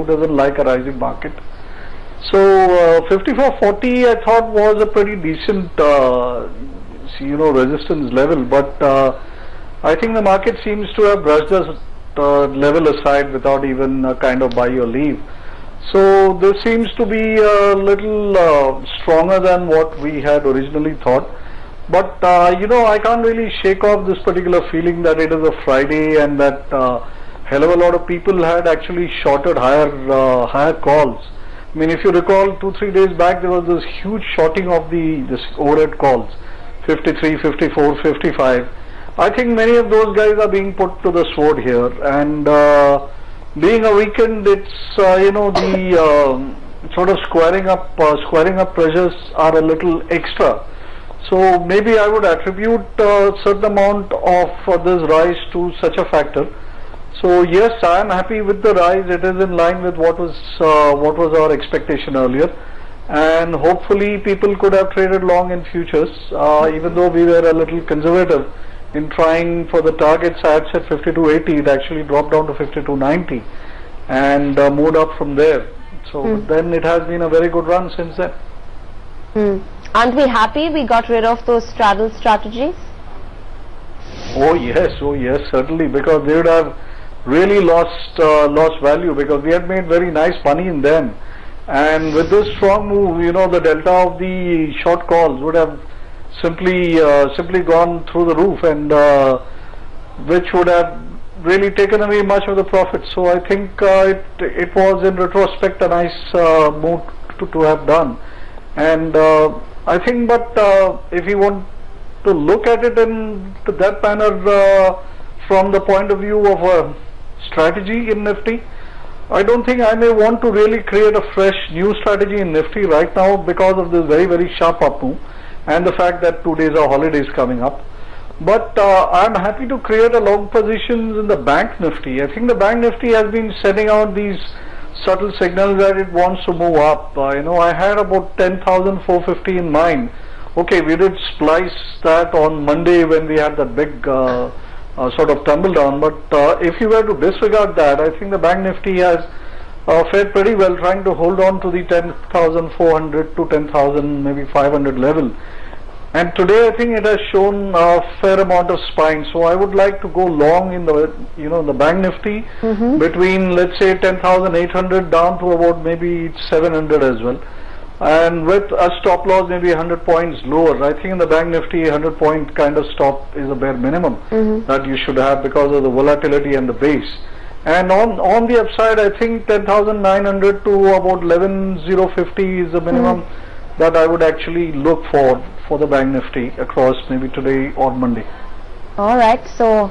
Who doesn't like a rising market? So 54.40 I thought was a pretty decent resistance level, but I think the market seems to have brushed this level aside without even a kind of buy or leave. So this seems to be a little stronger than what we had originally thought. But I can't really shake off this particular feeling that it is a Friday and that hell of a lot of people had actually shorted higher calls. I mean, if you recall, 2-3 days back there was this huge shorting of this overhead calls, 53, 54, 55. I think many of those guys are being put to the sword here, and being a weekend, it's the sort of squaring up pressures are a little extra. So maybe I would attribute a certain amount of this rise to such a factor. So yes, I am happy with the rise. It is in line with what was our expectation earlier, and hopefully people could have traded long in futures, even though we were a little conservative in trying for the targets. I had set 52.80, it actually dropped down to 52.90 and moved up from there. So then it has been a very good run since then. Aren't we happy we got rid of those straddle strategies? Oh yes, certainly, because they would have really lost value, because we had made very nice money in them, and with this strong move, the delta of the short calls would have simply gone through the roof, and which would have really taken away much of the profit. So I think it was in retrospect a nice move to have done, and I think, but if you want to look at it in that manner from the point of view of a strategy in Nifty, I don't think I may want to really create a fresh new strategy in Nifty right now because of this very, very sharp up move and the fact that 2 days are holidays coming up. But I'm happy to create a long positions in the Bank Nifty. I think the Bank Nifty has been sending out these subtle signals that it wants to move up. I had about 10,450 in mind. Okay, we did splice that on Monday when we had that big sort of tumble down, but if you were to disregard that, I think the Bank Nifty has fared pretty well, trying to hold on to the 10,400 to 10,000 maybe 500 level, and today I think it has shown a fair amount of spine. So I would like to go long in the the Bank Nifty between, let's say, 10,800 down to about maybe 700 as well, and with a stop loss maybe 100 points lower. I think in the Bank Nifty 100 point kind of stop is a bare minimum that you should have because of the volatility and the base. And on the upside, I think 10,900 to about 11,050 is the minimum that I would actually look for the Bank Nifty across maybe today or Monday. Alright, so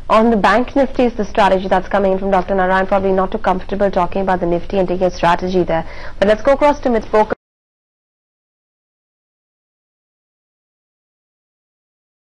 on the Bank Nifty is the strategy that's coming in from Dr. Narayan. Probably not too comfortable talking about the Nifty and taking a strategy there. But let's go across to mid focus.